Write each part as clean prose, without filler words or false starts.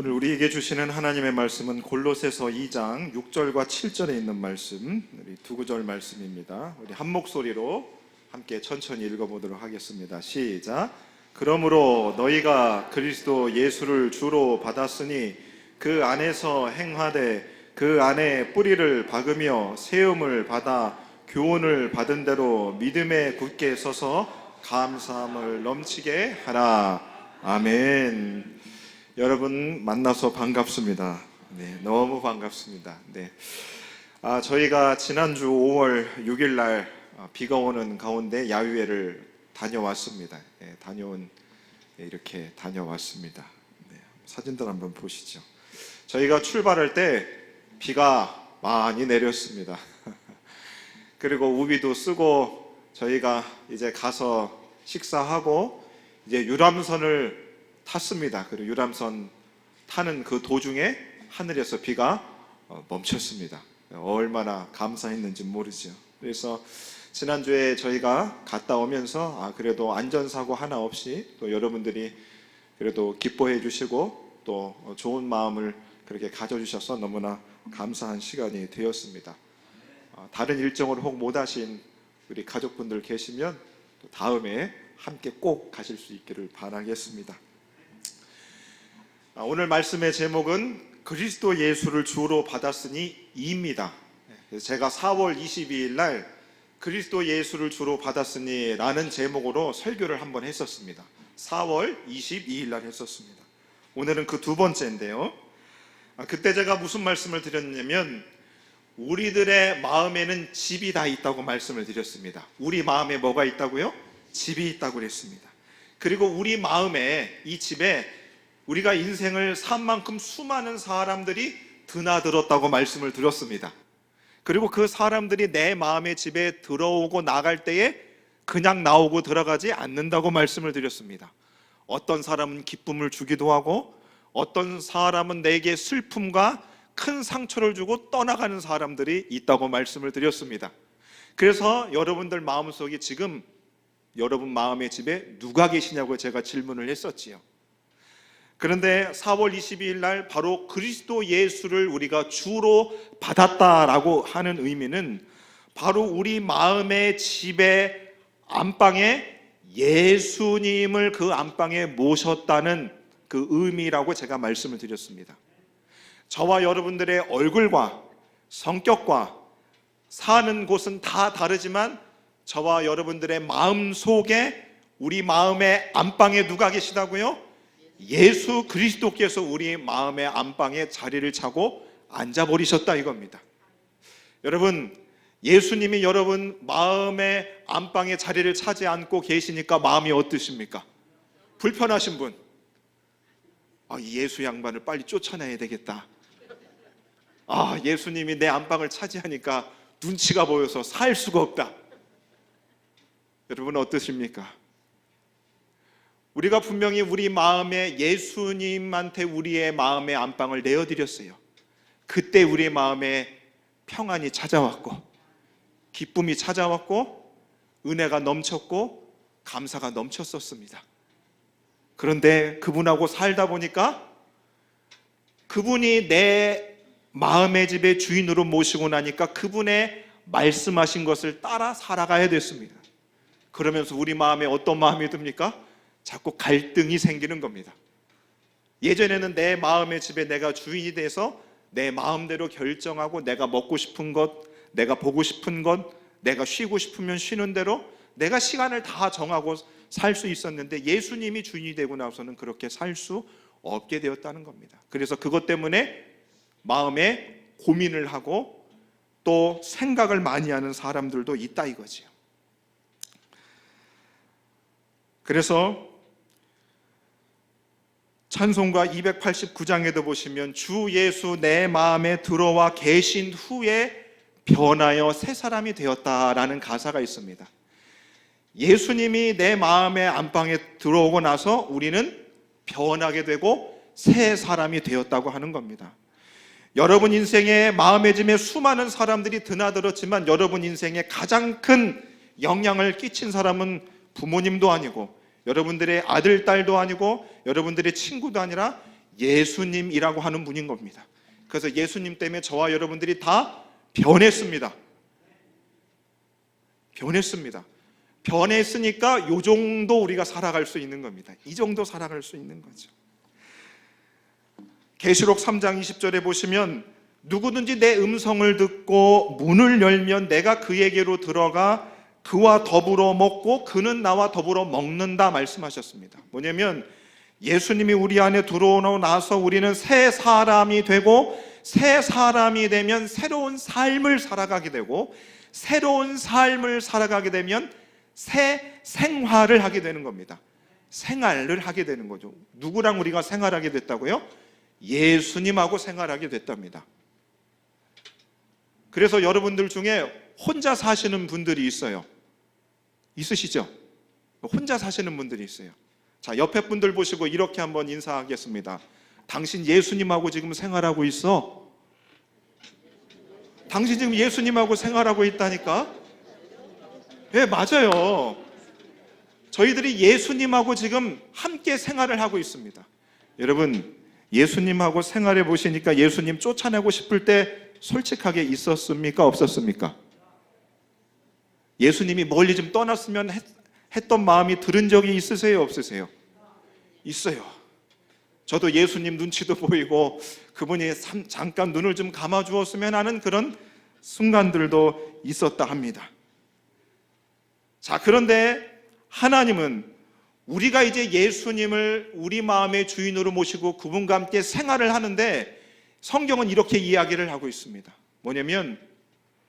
오늘 우리에게 주시는 하나님의 말씀은 골로새서 2장 6절과 7절에 있는 말씀, 우리 두 구절 말씀입니다. 우리 한 목소리로 함께 천천히 읽어보도록 하겠습니다. 시작. 그러므로 너희가 그리스도 예수를 주로 받았으니 그 안에서 행하되 그 안에 뿌리를 박으며 세움을 받아 교훈을 받은 대로 믿음에 굳게 서서 감사함을 넘치게 하라. 아멘. 여러분 만나서 반갑습니다. 네, 너무 반갑습니다. 네, 저희가 지난주 5월 6일 날 비가 오는 가운데 야유회를 다녀왔습니다. 네, 이렇게 다녀왔습니다. 네, 사진들 한번 보시죠. 저희가 출발할 때 비가 많이 내렸습니다. 그리고 우비도 쓰고 저희가 이제 가서 식사하고 이제 유람선을 탔습니다. 그리고 유람선 타는 그 도중에 하늘에서 비가 멈췄습니다. 얼마나 감사했는지 모르죠. 그래서 지난주에 저희가 갔다 오면서 그래도 안전사고 하나 없이 또 여러분들이 그래도 기뻐해 주시고 또 좋은 마음을 그렇게 가져주셔서 너무나 감사한 시간이 되었습니다. 다른 일정으로 혹 못 하신 우리 가족분들 계시면 또 다음에 함께 꼭 가실 수 있기를 바라겠습니다. 오늘 말씀의 제목은 그리스도 예수를 주로 받았으니 이입니다. 제가 4월 22일 날 그리스도 예수를 주로 받았으니 라는 제목으로 설교를 한번 했었습니다. 4월 22일 날 했었습니다. 오늘은 그 두 번째인데요. 그때 제가 무슨 말씀을 드렸냐면 우리들의 마음에는 집이 다 있다고 말씀을 드렸습니다. 우리 마음에 뭐가 있다고요? 집이 있다고 그랬습니다. 그리고 우리 마음에 이 집에 우리가 인생을 산 만큼 수많은 사람들이 드나들었다고 말씀을 드렸습니다. 그리고 그 사람들이 내 마음의 집에 들어오고 나갈 때에 그냥 나오고 들어가지 않는다고 말씀을 드렸습니다. 어떤 사람은 기쁨을 주기도 하고 어떤 사람은 내게 슬픔과 큰 상처를 주고 떠나가는 사람들이 있다고 말씀을 드렸습니다. 그래서 여러분들 마음속에 지금 여러분 마음의 집에 누가 계시냐고 제가 질문을 했었지요. 그런데 4월 22일 날 바로 그리스도 예수를 우리가 주로 받았다라고 하는 의미는 바로 우리 마음의 집의 안방에 예수님을 그 안방에 모셨다는 그 의미라고 제가 말씀을 드렸습니다. 저와 여러분들의 얼굴과 성격과 사는 곳은 다 다르지만 저와 여러분들의 마음 속에 우리 마음의 안방에 누가 계시다고요? 예수 그리스도께서 우리 마음의 안방에 자리를 차고 앉아버리셨다 이겁니다. 여러분, 예수님이 여러분 마음의 안방에 자리를 차지 않고 계시니까 마음이 어떠십니까? 불편하신 분, 이 예수 양반을 빨리 쫓아내야 되겠다. 예수님이 내 안방을 차지하니까 눈치가 보여서 살 수가 없다. 여러분 어떠십니까? 우리가 분명히 우리 마음에 예수님한테 우리의 마음의 안방을 내어드렸어요. 그때 우리의 마음에 평안이 찾아왔고 기쁨이 찾아왔고 은혜가 넘쳤고 감사가 넘쳤었습니다. 그런데 그분하고 살다 보니까 그분이 내 마음의 집의 주인으로 모시고 나니까 그분의 말씀하신 것을 따라 살아가야 됐습니다. 그러면서 우리 마음에 어떤 마음이 듭니까? 자꾸 갈등이 생기는 겁니다. 예전에는 내 마음의 집에 내가 주인이 돼서 내 마음대로 결정하고 내가 먹고 싶은 것, 내가 보고 싶은 것, 내가 쉬고 싶으면 쉬는 대로 내가 시간을 다 정하고 살 수 있었는데 예수님이 주인이 되고 나서는 그렇게 살 수 없게 되었다는 겁니다. 그래서 그것 때문에 마음에 고민을 하고 또 생각을 많이 하는 사람들도 있다 이거지요. 그래서 찬송가 289장에도 보시면 주 예수 내 마음에 들어와 계신 후에 변하여 새 사람이 되었다라는 가사가 있습니다. 예수님이 내 마음의 안방에 들어오고 나서 우리는 변하게 되고 새 사람이 되었다고 하는 겁니다. 여러분 인생에 마음의 짐에 수많은 사람들이 드나들었지만 여러분 인생에 가장 큰 영향을 끼친 사람은 부모님도 아니고 여러분들의 아들, 딸도 아니고 여러분들의 친구도 아니라 예수님이라고 하는 분인 겁니다. 그래서 예수님 때문에 저와 여러분들이 다 변했습니다. 변했으니까 이 정도 우리가 살아갈 수 있는 겁니다. 이 정도 살아갈 수 있는 거죠. 계시록 3장 20절에 보시면 누구든지 내 음성을 듣고 문을 열면 내가 그에게로 들어가 그와 더불어 먹고 그는 나와 더불어 먹는다 말씀하셨습니다. 뭐냐면 예수님이 우리 안에 들어오고 나서 우리는 새 사람이 되고, 새 사람이 되면 새로운 삶을 살아가게 되고, 새로운 삶을 살아가게 되면 새 생활을 하게 되는 겁니다. 생활을 하게 되는 거죠. 누구랑 우리가 생활하게 됐다고요? 예수님하고 생활하게 됐답니다. 그래서 여러분들 중에 혼자 사시는 분들이 있어요. 있으시죠? 혼자 사시는 분들이 있어요. 자, 옆에 분들 보시고 이렇게 한번 인사하겠습니다. 당신 예수님하고 지금 생활하고 있어? 당신 지금 예수님하고 생활하고 있다니까? 네, 맞아요. 저희들이 예수님하고 지금 함께 생활을 하고 있습니다. 여러분, 예수님하고 생활해 보시니까 예수님 쫓아내고 싶을 때 솔직하게 있었습니까? 없었습니까? 예수님이 멀리 좀 떠났으면 했던 마음이 들은 적이 있으세요? 없으세요? 있어요. 저도 예수님 눈치도 보이고 그분이 잠깐 눈을 좀 감아주었으면 하는 그런 순간들도 있었다 합니다. 자, 그런데 하나님은 우리가 이제 예수님을 우리 마음의 주인으로 모시고 그분과 함께 생활을 하는데 성경은 이렇게 이야기를 하고 있습니다. 뭐냐면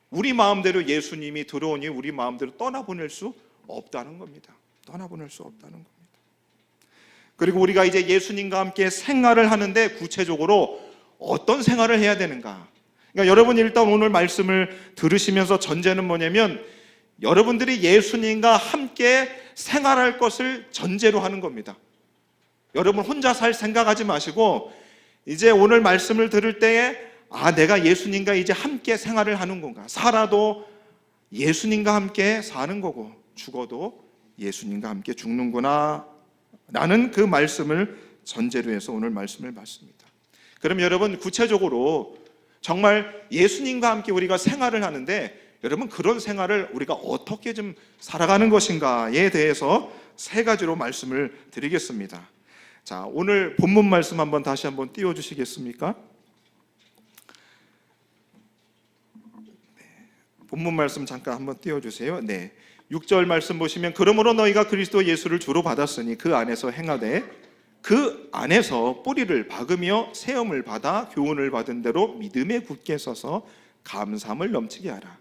우리 마음대로 예수님이 들어오니 우리 마음대로 떠나보낼 수 없다는 겁니다. 떠나보낼 수 없다는 겁니다. 그리고 우리가 이제 예수님과 함께 생활을 하는데 구체적으로 어떤 생활을 해야 되는가? 그러니까 여러분이 일단 오늘 말씀을 들으시면서 전제는 뭐냐면 여러분들이 예수님과 함께 생활할 것을 전제로 하는 겁니다. 여러분 혼자 살 생각하지 마시고 이제 오늘 말씀을 들을 때에 내가 예수님과 이제 함께 생활을 하는 건가? 살아도 예수님과 함께 사는 거고 죽어도 예수님과 함께 죽는구나 라는 그 말씀을 전제로 해서 오늘 말씀을 받습니다. 그럼 여러분 구체적으로 정말 예수님과 함께 우리가 생활을 하는데 여러분 그런 생활을 우리가 어떻게 좀 살아가는 것인가에 대해서 세 가지로 말씀을 드리겠습니다. 자, 오늘 본문 말씀 다시 한번 띄워주시겠습니까? 본문 말씀 잠깐 한번 띄워주세요. 네, 6절 말씀 보시면 그러므로 너희가 그리스도 예수를 주로 받았으니 그 안에서 행하되 그 안에서 뿌리를 박으며 세움을 받아 교훈을 받은 대로 믿음에 굳게 서서 감사함을 넘치게 하라.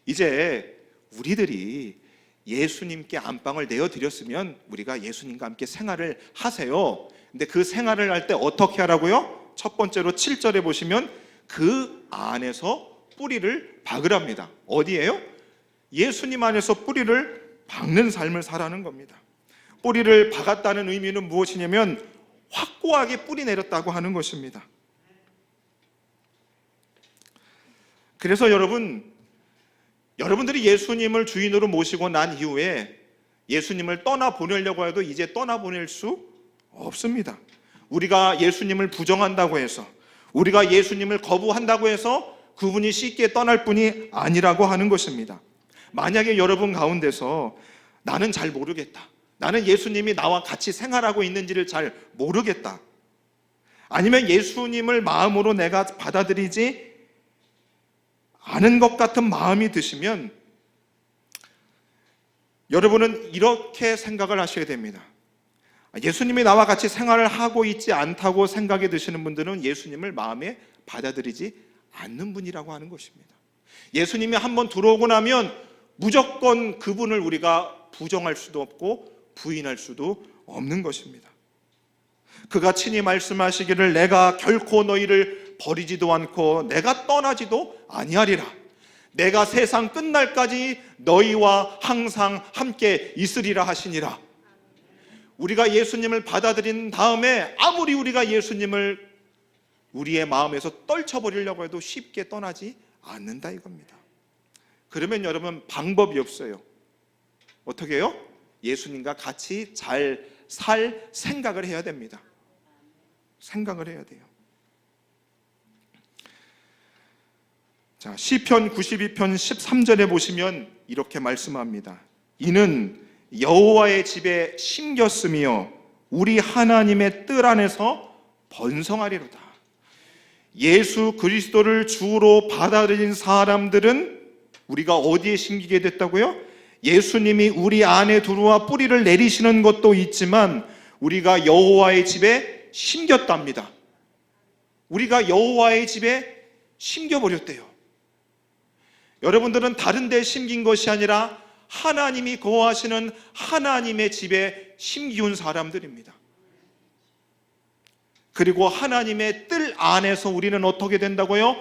이제 우리들이 예수님께 안방을 내어드렸으면 우리가 예수님과 함께 생활을 하세요. 근데 그 생활을 할 때 어떻게 하라고요? 첫 번째로 7절에 보시면 그 안에서 뿌리를 박으랍니다. 어디예요? 예수님 안에서 뿌리를 박는 삶을 살아는 겁니다. 뿌리를 박았다는 의미는 무엇이냐면 확고하게 뿌리 내렸다고 하는 것입니다. 그래서 여러분들이 예수님을 주인으로 모시고 난 이후에 예수님을 떠나보내려고 해도 이제 떠나보낼 수 없습니다. 우리가 예수님을 부정한다고 해서, 우리가 예수님을 거부한다고 해서 그분이 쉽게 떠날 뿐이 아니라고 하는 것입니다. 만약에 여러분 가운데서 나는 잘 모르겠다, 나는 예수님이 나와 같이 생활하고 있는지를 잘 모르겠다, 아니면 예수님을 마음으로 내가 받아들이지 않은 것 같은 마음이 드시면 여러분은 이렇게 생각을 하셔야 됩니다. 예수님이 나와 같이 생활을 하고 있지 않다고 생각이 드시는 분들은 예수님을 마음에 받아들이지 않는 분이라고 하는 것입니다. 예수님이 한번 들어오고 나면 무조건 그분을 우리가 부정할 수도 없고 부인할 수도 없는 것입니다. 그가 친히 말씀하시기를 내가 결코 너희를 버리지도 않고 내가 떠나지도 아니하리라. 내가 세상 끝날까지 너희와 항상 함께 있으리라 하시니라. 우리가 예수님을 받아들인 다음에 아무리 우리가 예수님을 우리의 마음에서 떨쳐버리려고 해도 쉽게 떠나지 않는다 이겁니다. 그러면 여러분 방법이 없어요. 어떻게 해요? 예수님과 같이 잘 살 생각을 해야 됩니다. 생각을 해야 돼요. 자, 시편 92편 13절에 보시면 이렇게 말씀합니다. 이는 여호와의 집에 심겼으며 우리 하나님의 뜰 안에서 번성하리로다. 예수 그리스도를 주로 받아들인 사람들은 우리가 어디에 심기게 됐다고요? 예수님이 우리 안에 들어와 뿌리를 내리시는 것도 있지만 우리가 여호와의 집에 심겼답니다. 우리가 여호와의 집에 심겨버렸대요. 여러분들은 다른 데 심긴 것이 아니라 하나님이 거하시는 하나님의 집에 심기운 사람들입니다. 그리고 하나님의 뜰 안에서 우리는 어떻게 된다고요?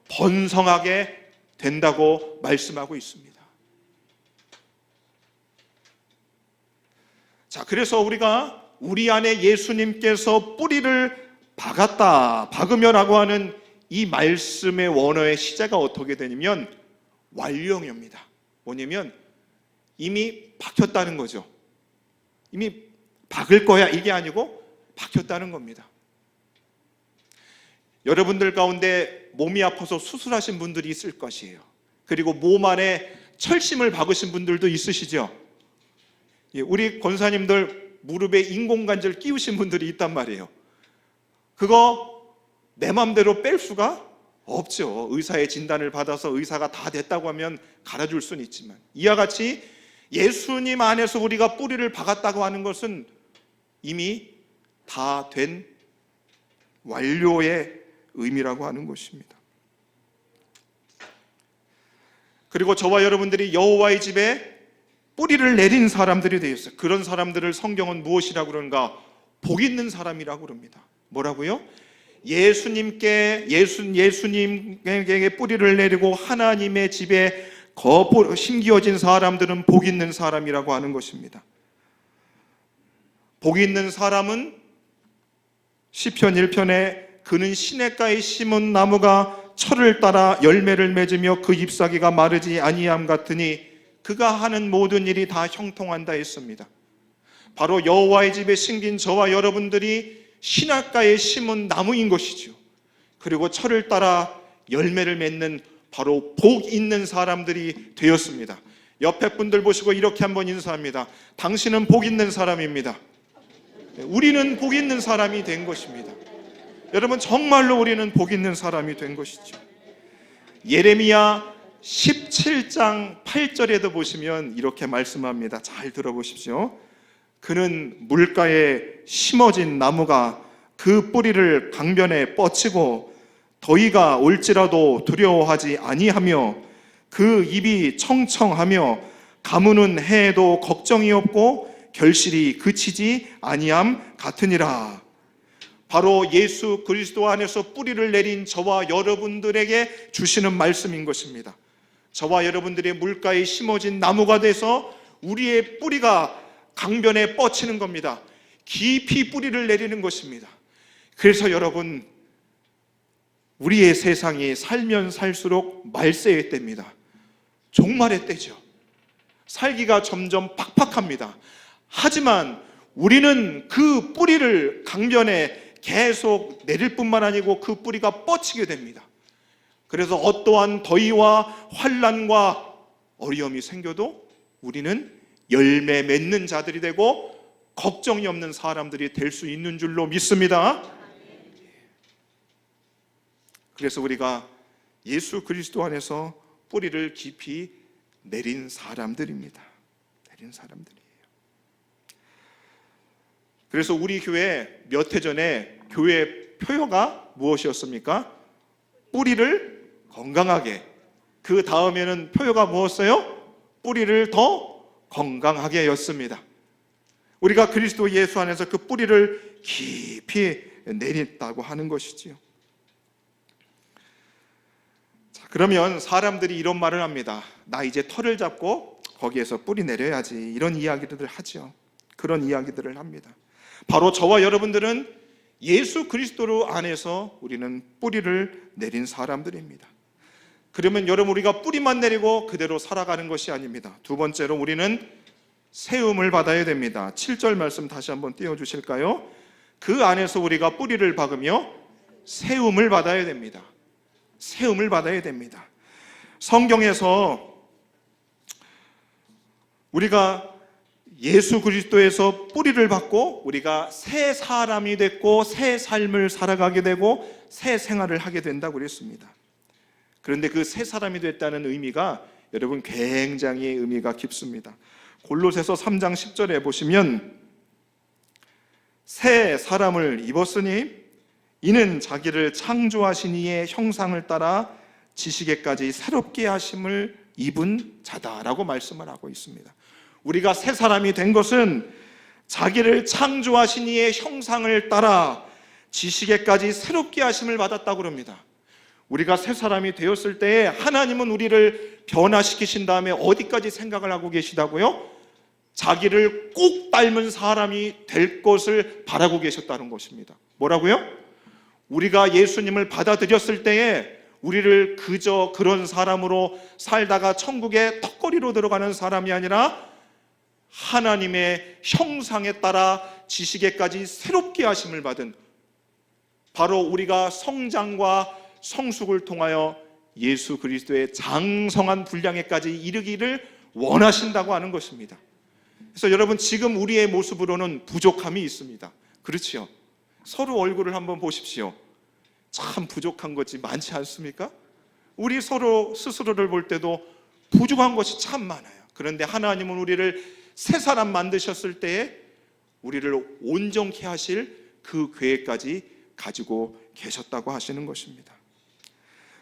번성하게 된다고 말씀하고 있습니다. 자, 그래서 우리가 우리 안에 예수님께서 뿌리를 박으며라고 하는 이 말씀의 원어의 시제가 어떻게 되냐면 완료형입니다. 뭐냐면 이미 박혔다는 거죠. 이미 박을 거야 이게 아니고 박혔다는 겁니다. 여러분들 가운데 몸이 아파서 수술하신 분들이 있을 것이에요. 그리고 몸 안에 철심을 박으신 분들도 있으시죠. 우리 권사님들 무릎에 인공관절 끼우신 분들이 있단 말이에요. 그거 내 맘대로 뺄 수가 없죠. 의사의 진단을 받아서 의사가 다 됐다고 하면 갈아줄 수는 있지만, 이와 같이 예수님 안에서 우리가 뿌리를 박았다고 하는 것은 이미 다 된 완료의 의미라고 하는 것입니다. 그리고 저와 여러분들이 여호와의 집에 뿌리를 내린 사람들이 되었어요. 그런 사람들을 성경은 무엇이라고 그러는가? 복 있는 사람이라고 그럽니다. 뭐라고요? 예수님에게 뿌리를 내리고 하나님의 집에 심기어진 사람들은 복 있는 사람이라고 하는 것입니다. 복 있는 사람은 시편 1편에 그는 시냇가에 심은 나무가 철을 따라 열매를 맺으며 그 잎사귀가 마르지 아니함 같으니 그가 하는 모든 일이 다 형통한다 했습니다. 바로 여호와의 집에 심긴 저와 여러분들이 시냇가에 심은 나무인 것이죠. 그리고 철을 따라 열매를 맺는 바로 복 있는 사람들이 되었습니다. 옆에 분들 보시고 이렇게 한번 인사합니다. 당신은 복 있는 사람입니다. 우리는 복 있는 사람이 된 것입니다. 여러분, 정말로 우리는 복 있는 사람이 된 것이죠. 예레미야 17장 8절에도 보시면 이렇게 말씀합니다. 잘 들어보십시오. 그는 물가에 심어진 나무가 그 뿌리를 강변에 뻗치고 더위가 올지라도 두려워하지 아니하며 그 입이 청청하며 가무는 해에도 걱정이 없고 결실이 그치지 아니함 같으니라. 바로 예수 그리스도 안에서 뿌리를 내린 저와 여러분들에게 주시는 말씀인 것입니다. 저와 여러분들의 물가에 심어진 나무가 돼서 우리의 뿌리가 강변에 뻗치는 겁니다. 깊이 뿌리를 내리는 것입니다. 그래서 여러분, 우리의 세상이 살면 살수록 말세의 때입니다. 종말의 때죠. 살기가 점점 팍팍합니다. 하지만 우리는 그 뿌리를 강변에 계속 내릴 뿐만 아니고 그 뿌리가 뻗치게 됩니다. 그래서 어떠한 더위와 환난과 어려움이 생겨도 우리는 열매 맺는 자들이 되고 걱정이 없는 사람들이 될 수 있는 줄로 믿습니다. 그래서 우리가 예수 그리스도 안에서 뿌리를 깊이 내린 사람들입니다. 내린 사람들이에요. 그래서 우리 교회 몇 해 전에 교회 표어가 무엇이었습니까? 뿌리를 건강하게. 그 다음에는 표어가 무엇이었어요? 뿌리를 더 건강하게 였습니다. 우리가 그리스도 예수 안에서 그 뿌리를 깊이 내렸다고 하는 것이지요. 자, 그러면 사람들이 이런 말을 합니다. 나 이제 털을 잡고 거기에서 뿌리 내려야지. 이런 이야기들을 하죠. 그런 이야기들을 합니다. 바로 저와 여러분들은 예수 그리스도 안에서 우리는 뿌리를 내린 사람들입니다. 그러면 여러분, 우리가 뿌리만 내리고 그대로 살아가는 것이 아닙니다. 두 번째로 우리는 세움을 받아야 됩니다. 7절 말씀 다시 한번 띄워주실까요? 그 안에서 우리가 뿌리를 박으며 세움을 받아야 됩니다. 세움을 받아야 됩니다. 성경에서 우리가 예수 그리스도에서 뿌리를 받고 우리가 새 사람이 됐고 새 삶을 살아가게 되고 새 생활을 하게 된다고 그랬습니다. 그런데 그 새 사람이 됐다는 의미가 여러분 굉장히 의미가 깊습니다. 골로새서 3장 10절에 보시면 새 사람을 입었으니 이는 자기를 창조하신 이의 형상을 따라 지식에까지 새롭게 하심을 입은 자다라고 말씀을 하고 있습니다. 우리가 새 사람이 된 것은 자기를 창조하신 이의 형상을 따라 지식에까지 새롭게 하심을 받았다고 합니다. 우리가 새 사람이 되었을 때에 하나님은 우리를 변화시키신 다음에 어디까지 생각을 하고 계시다고요? 자기를 꼭 닮은 사람이 될 것을 바라고 계셨다는 것입니다. 뭐라고요? 우리가 예수님을 받아들였을 때에 우리를 그저 그런 사람으로 살다가 천국의 턱걸이로 들어가는 사람이 아니라 하나님의 형상에 따라 지식에까지 새롭게 하심을 받은, 바로 우리가 성장과 성숙을 통하여 예수 그리스도의 장성한 분량에까지 이르기를 원하신다고 하는 것입니다. 그래서 여러분, 지금 우리의 모습으로는 부족함이 있습니다. 그렇지요? 서로 얼굴을 한번 보십시오. 참 부족한 것이 많지 않습니까? 우리 서로 스스로를 볼 때도 부족한 것이 참 많아요. 그런데 하나님은 우리를 새 사람 만드셨을 때에 우리를 온전케 하실 그 계획까지 가지고 계셨다고 하시는 것입니다.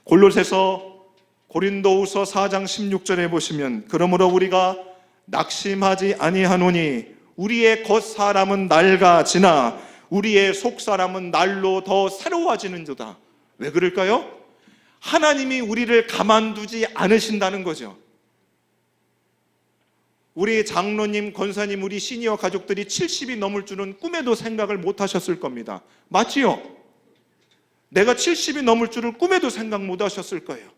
골로새서 고린도후서 4장 16절에 보시면 그러므로 우리가 낙심하지 아니하노니 우리의 겉사람은 낡아지나 우리의 속사람은 날로 더 새로워지는도다. 왜 그럴까요? 하나님이 우리를 가만두지 않으신다는 거죠. 우리 장로님, 권사님, 우리 시니어 가족들이 70이 넘을 줄은 꿈에도 생각을 못 하셨을 겁니다. 맞지요? 내가 70이 넘을 줄을 꿈에도 생각 못 하셨을 거예요.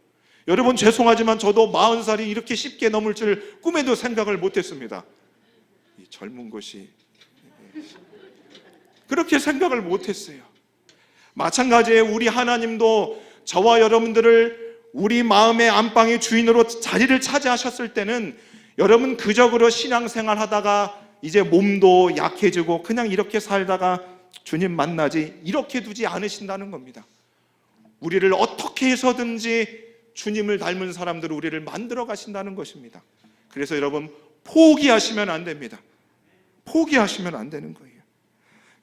여러분, 죄송하지만 저도 40살이 이렇게 쉽게 넘을 줄 꿈에도 생각을 못 했습니다. 이 젊은 것이 그렇게 생각을 못 했어요. 마찬가지에 우리 하나님도 저와 여러분들을 우리 마음의 안방의 주인으로 자리를 차지하셨을 때는 여러분 그저 신앙생활 하다가 이제 몸도 약해지고 그냥 이렇게 살다가 주님 만나지 이렇게 두지 않으신다는 겁니다. 우리를 어떻게 해서든지 주님을 닮은 사람들을 우리를 만들어 가신다는 것입니다. 그래서 여러분 포기하시면 안 됩니다. 포기하시면 안 되는 거예요.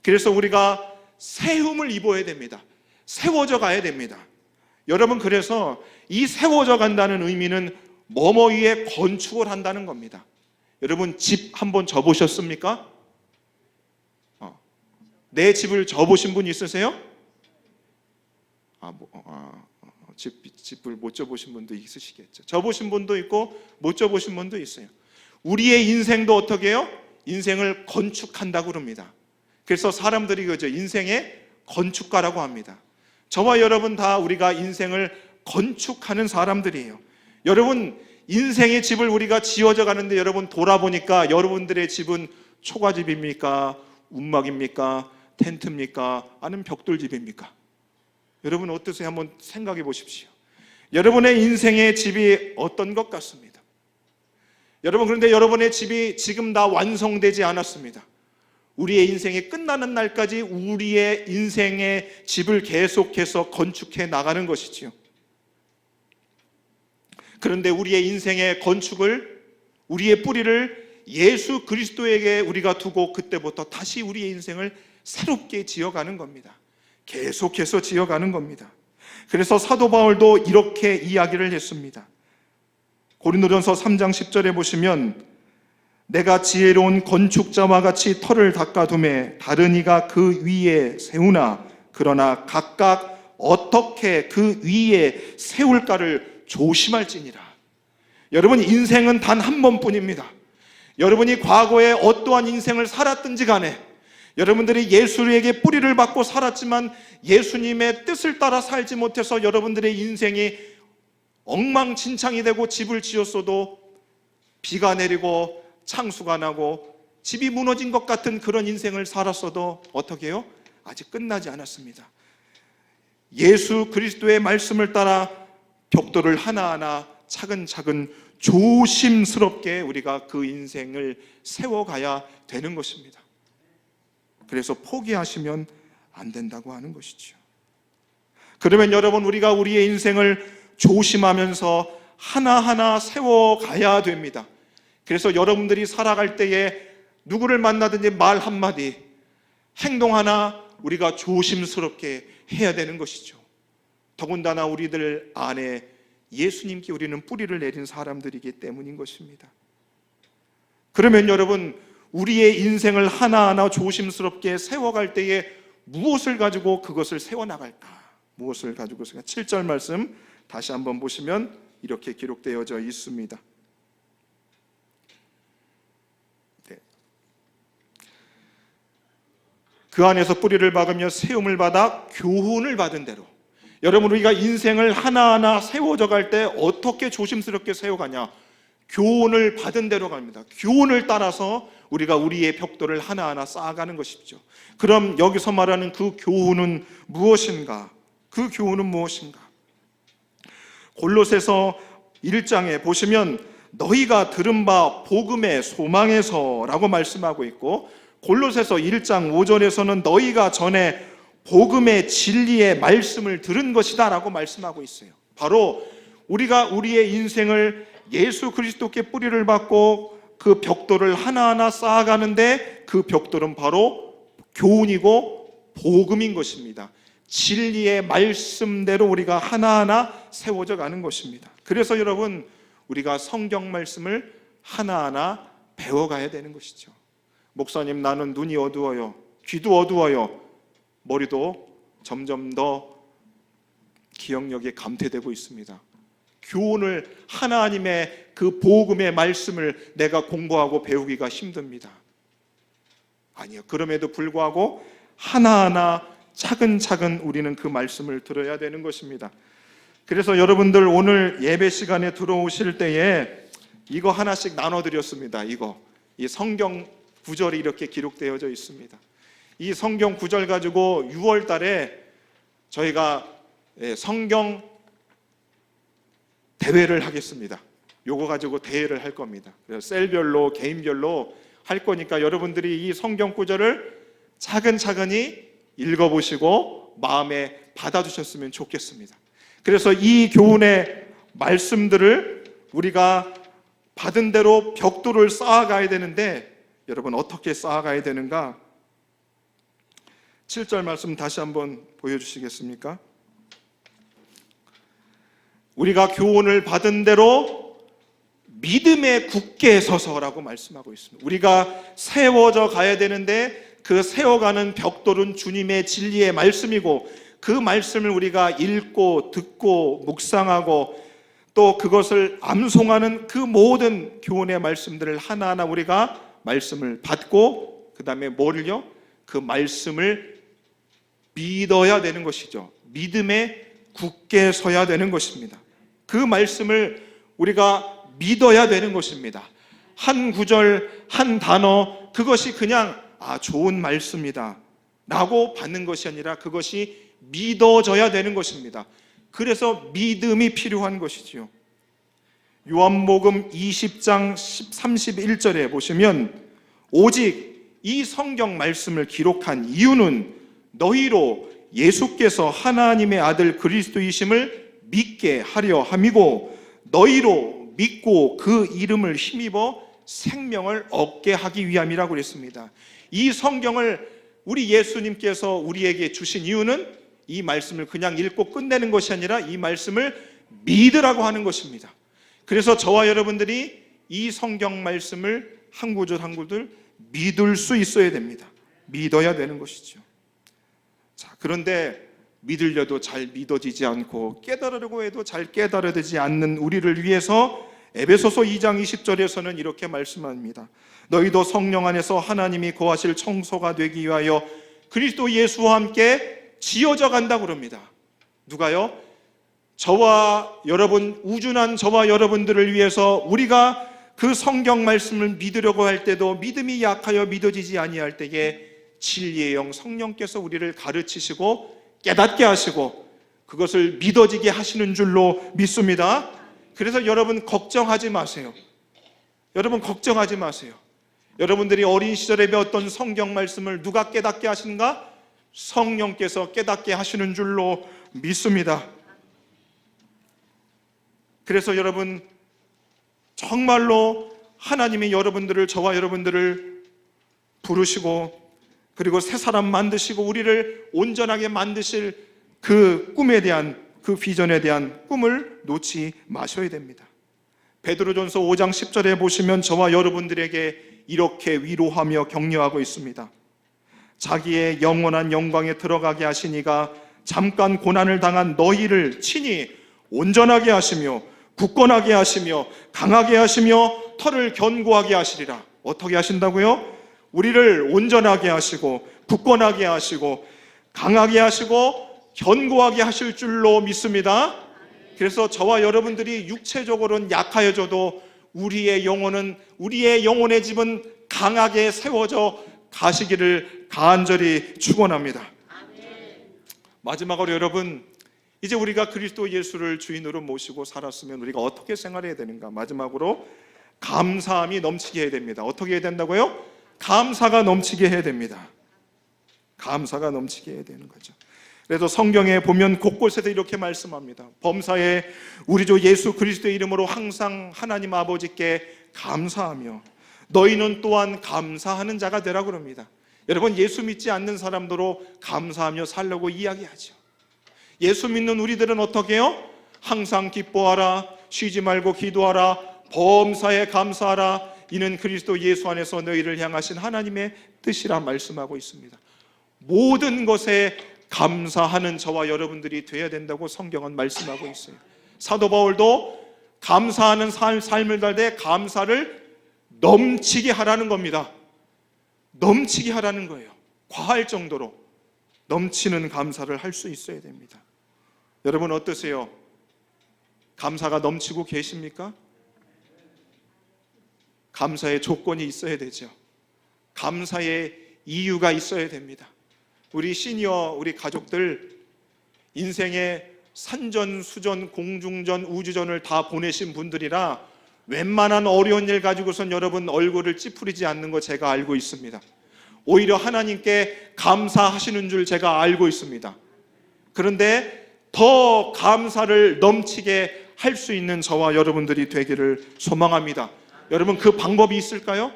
그래서 우리가 세움을 입어야 됩니다. 세워져 가야 됩니다. 여러분, 그래서 이 세워져 간다는 의미는 뭐뭐 위에 건축을 한다는 겁니다. 여러분, 집 한번 져보셨습니까? 내 집을 져보신 분 있으세요? 집을 못 져보신 분도 있으시겠죠. 져보신 분도 있고 못 져보신 분도 있어요. 우리의 인생도 어떻게 해요? 인생을 건축한다고 그럽니다. 그래서 사람들이 그저 인생의 건축가라고 합니다. 저와 여러분 다 우리가 인생을 건축하는 사람들이에요. 여러분, 인생의 집을 우리가 지어져 가는데 여러분 돌아보니까 여러분들의 집은 초가집입니까? 움막입니까? 텐트입니까? 아니면 벽돌집입니까? 여러분 어떠세요? 한번 생각해 보십시오. 여러분의 인생의 집이 어떤 것 같습니다. 여러분, 그런데 여러분의 집이 지금 다 완성되지 않았습니다. 우리의 인생이 끝나는 날까지 우리의 인생의 집을 계속해서 건축해 나가는 것이지요. 그런데 우리의 인생의 건축을, 우리의 뿌리를 예수 그리스도에게 우리가 두고 그때부터 다시 우리의 인생을 새롭게 지어가는 겁니다. 계속해서 지어가는 겁니다. 그래서 사도 바울도 이렇게 이야기를 했습니다. 고린도전서 3장 10절에 보시면 내가 지혜로운 건축자와 같이 터를 닦아두매 다른 이가 그 위에 세우나 그러나 각각 어떻게 그 위에 세울까를 조심할지니라. 여러분, 인생은 단 한 번뿐입니다. 여러분이 과거에 어떠한 인생을 살았든지 간에 여러분들이 예수에게 뿌리를 받고 살았지만 예수님의 뜻을 따라 살지 못해서 여러분들의 인생이 엉망진창이 되고 집을 지었어도 비가 내리고 창수가 나고 집이 무너진 것 같은 그런 인생을 살았어도 어떻게 해요? 아직 끝나지 않았습니다. 예수 그리스도의 말씀을 따라 벽돌을 하나하나 차근차근 조심스럽게 우리가 그 인생을 세워가야 되는 것입니다. 그래서 포기하시면 안 된다고 하는 것이죠. 그러면 여러분, 우리가 우리의 인생을 조심하면서 하나하나 세워가야 됩니다. 그래서 여러분들이 살아갈 때에 누구를 만나든지 말 한마디, 행동 하나 우리가 조심스럽게 해야 되는 것이죠. 더군다나 우리들 안에 예수님께 우리는 뿌리를 내린 사람들이기 때문인 것입니다. 그러면 여러분, 우리의 인생을 하나하나 조심스럽게 세워갈 때에 무엇을 가지고 그것을 세워나갈까? 무엇을 가지고 7절 말씀 다시 한번 보시면 이렇게 기록되어져 있습니다. 네. 그 안에서 뿌리를 박으며 세움을 받아 교훈을 받은 대로. 여러분, 우리가 인생을 하나하나 세워져 갈 때 어떻게 조심스럽게 세워가냐? 교훈을 받은 대로 갑니다. 교훈을 따라서 우리가 우리의 벽돌을 하나하나 쌓아가는 것이죠. 그럼 여기서 말하는 그 교훈은 무엇인가? 그 교훈은 무엇인가? 골로새서 1장에 보시면 너희가 들은 바 복음의 소망에서 라고 말씀하고 있고, 골로새서 1장 5절에서는 너희가 전에 복음의 진리의 말씀을 들은 것이다 라고 말씀하고 있어요. 바로 우리가 우리의 인생을 예수 그리스도께 뿌리를 받고 그 벽돌을 하나하나 쌓아가는데 그 벽돌은 바로 교훈이고 복음인 것입니다. 진리의 말씀대로 우리가 하나하나 세워져 가는 것입니다. 그래서 여러분, 우리가 성경 말씀을 하나하나 배워가야 되는 것이죠. 목사님, 나는 눈이 어두워요, 귀도 어두워요, 머리도 점점 더 기억력이 감퇴되고 있습니다. 교훈을, 하나님의 그 복음의 말씀을 내가 공부하고 배우기가 힘듭니다. 아니요, 그럼에도 불구하고 하나하나 차근차근 우리는 그 말씀을 들어야 되는 것입니다. 그래서 여러분들 오늘 예배 시간에 들어오실 때에 이거 하나씩 나눠드렸습니다. 이 성경 구절이 이렇게 기록되어져 있습니다. 이 성경 구절 가지고 6월 달에 저희가 성경 대회를 하겠습니다. 요거 가지고 대회를 할 겁니다. 그래서 셀별로, 개인별로 할 거니까 여러분들이 이 성경 구절을 차근차근히 읽어보시고 마음에 받아주셨으면 좋겠습니다. 그래서 이 교훈의 말씀들을 우리가 받은 대로 벽돌을 쌓아가야 되는데, 여러분 어떻게 쌓아가야 되는가? 7절 말씀 다시 한번 보여주시겠습니까? 우리가 교훈을 받은 대로 믿음에 굳게 서서라고 말씀하고 있습니다. 우리가 세워져 가야 되는데 그 세워가는 벽돌은 주님의 진리의 말씀이고, 그 말씀을 우리가 읽고 듣고 묵상하고 또 그것을 암송하는 그 모든 교훈의 말씀들을 하나하나 우리가 말씀을 받고, 그 다음에 뭐를요? 그 말씀을 믿어야 되는 것이죠. 믿음에 굳게 서야 되는 것입니다. 그 말씀을 우리가 믿어야 되는 것입니다. 한 구절, 한 단어, 그것이 그냥 좋은 말씀이다 라고 받는 것이 아니라 그것이 믿어져야 되는 것입니다. 그래서 믿음이 필요한 것이지요. 요한복음 20장 31절에 보시면 오직 이 성경 말씀을 기록한 이유는 너희로 예수께서 하나님의 아들 그리스도이심을 믿게 하려 함이고 너희로 믿고 그 이름을 힘입어 생명을 얻게 하기 위함이라고 그랬습니다. 이 성경을 우리 예수님께서 우리에게 주신 이유는 이 말씀을 그냥 읽고 끝내는 것이 아니라 이 말씀을 믿으라고 하는 것입니다. 그래서 저와 여러분들이 이 성경 말씀을 한 구절 한 구절 믿을 수 있어야 됩니다. 믿어야 되는 것이죠. 자, 그런데 믿으려도 잘 믿어지지 않고 깨달으려고 해도 잘 깨달아지지 않는 우리를 위해서 에베소서 2장 20절에서는 이렇게 말씀합니다. 너희도 성령 안에서 하나님이 거하실 청소가 되기 위하여 그리스도 예수와 함께 지어져 간다고 그럽니다. 누가요? 저와 여러분, 우준한 저와 여러분들을 위해서 우리가 그 성경 말씀을 믿으려고 할 때도 믿음이 약하여 믿어지지 아니할 때에 진리의 영 성령께서 우리를 가르치시고 깨닫게 하시고 그것을 믿어지게 하시는 줄로 믿습니다. 그래서 여러분 걱정하지 마세요. 여러분 걱정하지 마세요. 여러분들이 어린 시절에 배웠던 성경 말씀을 누가 깨닫게 하시는가? 성령께서 깨닫게 하시는 줄로 믿습니다. 그래서 여러분 정말로 하나님이 여러분들을, 저와 여러분들을 부르시고 그리고 새 사람 만드시고 우리를 온전하게 만드실 그 꿈에 대한, 그 비전에 대한 꿈을 놓지 마셔야 됩니다. 베드로전서 5장 10절에 보시면 저와 여러분들에게 이렇게 위로하며 격려하고 있습니다. 자기의 영원한 영광에 들어가게 하시니가 잠깐 고난을 당한 너희를 친히 온전하게 하시며 굳건하게 하시며 강하게 하시며 터를 견고하게 하시리라. 어떻게 하신다고요? 우리를 온전하게 하시고 굳건하게 하시고 강하게 하시고 견고하게 하실 줄로 믿습니다. 그래서 저와 여러분들이 육체적으로는 약하여져도 우리의 영혼의 집은 강하게 세워져 가시기를 간절히 축원합니다. 마지막으로 여러분, 이제 우리가 그리스도 예수를 주인으로 모시고 살았으면 우리가 어떻게 생활해야 되는가? 마지막으로 감사함이 넘치게 해야 됩니다. 어떻게 해야 된다고요? 감사가 넘치게 해야 됩니다. 감사가 넘치게 해야 되는 거죠. 그래서 성경에 보면 곳곳에도 이렇게 말씀합니다. 범사에 우리 주 예수 그리스도의 이름으로 항상 하나님 아버지께 감사하며 너희는 또한 감사하는 자가 되라 그럽니다. 여러분, 예수 믿지 않는 사람들로 감사하며 살려고 이야기하죠. 예수 믿는 우리들은 어떻게 해요? 항상 기뻐하라, 쉬지 말고 기도하라, 범사에 감사하라, 이는 그리스도 예수 안에서 너희를 향하신 하나님의 뜻이라 말씀하고 있습니다. 모든 것에 감사하는 저와 여러분들이 되어야 된다고 성경은 말씀하고 있어요. 사도 바울도 감사하는 삶을 살 때 감사를 넘치게 하라는 겁니다. 넘치게 하라는 거예요. 과할 정도로 넘치는 감사를 할 수 있어야 됩니다. 여러분 어떠세요? 감사가 넘치고 계십니까? 감사의 조건이 있어야 되죠. 감사의 이유가 있어야 됩니다. 우리 시니어, 우리 가족들 인생의 산전, 수전, 공중전, 우주전을 다 보내신 분들이라 웬만한 어려운 일 가지고선 여러분 얼굴을 찌푸리지 않는 거 제가 알고 있습니다. 오히려 하나님께 감사하시는 줄 제가 알고 있습니다. 그런데 더 감사를 넘치게 할 수 있는 저와 여러분들이 되기를 소망합니다. 여러분 그 방법이 있을까요?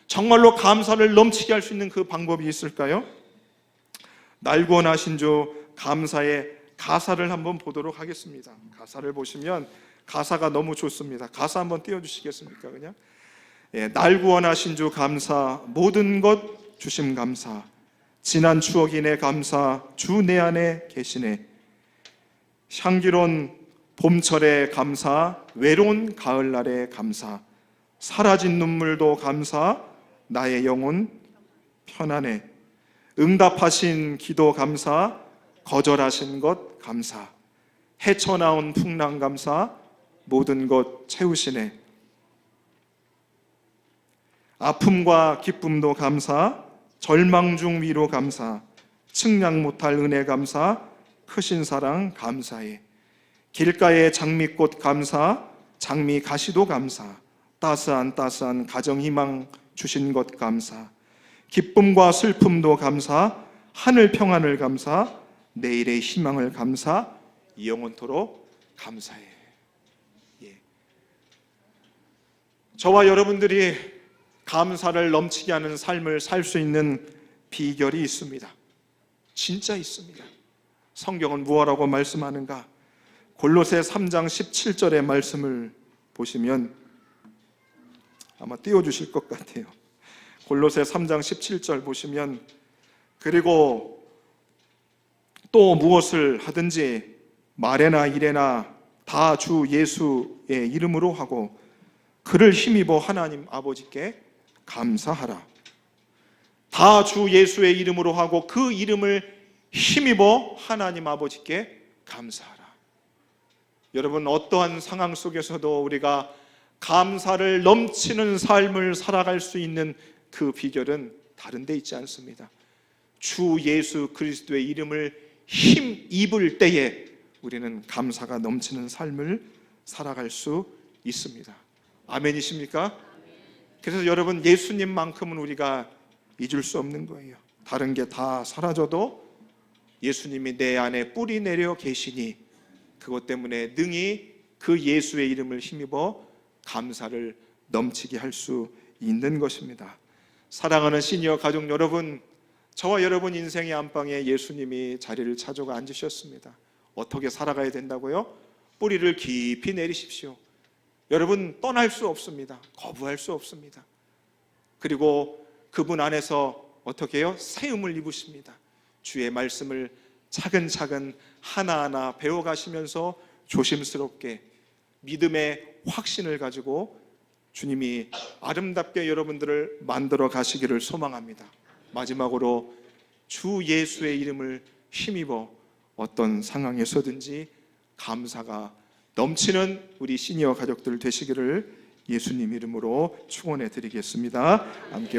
정말로 감사를 넘치게 할 수 있는 그 방법이 있을까요? 날 구원하신 주 감사의 가사를 한번 보도록 하겠습니다. 가사를 보시면 가사가 너무 좋습니다. 가사 한번 띄워주시겠습니까? 그냥 날 구원하신 주 감사, 모든 것 주심 감사, 지난 추억이네 감사, 주 내 안에 계시네. 향기로운 봄철에 감사, 외로운 가을날에 감사, 사라진 눈물도 감사, 나의 영혼 편안해. 응답하신 기도 감사, 거절하신 것 감사, 헤쳐나온 풍랑 감사, 모든 것 채우시네. 아픔과 기쁨도 감사, 절망 중 위로 감사, 측량 못할 은혜 감사, 크신 사랑 감사해. 길가의 장미꽃 감사, 장미 가시도 감사, 따스한 가정 희망 주신 것 감사, 기쁨과 슬픔도 감사, 하늘 평안을 감사, 내일의 희망을 감사, 영원토록 감사해. 저와 여러분들이 감사를 넘치게 하는 삶을 살 수 있는 비결이 있습니다. 진짜 있습니다. 성경은 무엇라고 말씀하는가? 골로새 3장 17절의 말씀을 보시면 아마 띄워주실 것 같아요. 골로새 3장 17절 보시면 그리고 또 무엇을 하든지 말에나 일에나 다 주 예수의 이름으로 하고 그를 힘입어 하나님 아버지께 감사하라. 다 주 예수의 이름으로 하고 그 이름을 힘입어 하나님 아버지께 감사하라. 여러분 어떠한 상황 속에서도 우리가 감사를 넘치는 삶을 살아갈 수 있는 그 비결은 다른 데 있지 않습니다. 주 예수 그리스도의 이름을 힘입을 때에 우리는 감사가 넘치는 삶을 살아갈 수 있습니다. 아멘이십니까? 그래서 여러분, 예수님만큼은 우리가 잊을 수 없는 거예요. 다른 게 다 사라져도 예수님이 내 안에 뿌리 내려 계시니 그것 때문에 능히 그 예수의 이름을 힘입어 감사를 넘치게 할 수 있는 것입니다. 사랑하는 시니어 가족 여러분, 저와 여러분 인생의 안방에 예수님이 자리를 찾아가 앉으셨습니다. 어떻게 살아가야 된다고요? 뿌리를 깊이 내리십시오. 여러분, 떠날 수 없습니다. 거부할 수 없습니다. 그리고 그분 안에서 어떻게 해요? 세움을 입으십니다. 주의 말씀을 차근차근 하나하나 배워가시면서 조심스럽게 믿음의 확신을 가지고 주님이 아름답게 여러분들을 만들어 가시기를 소망합니다. 마지막으로 주 예수의 이름을 힘입어 어떤 상황에서든지 감사가 넘치는 우리 시니어 가족들 되시기를 예수님 이름으로 축원해 드리겠습니다. 함께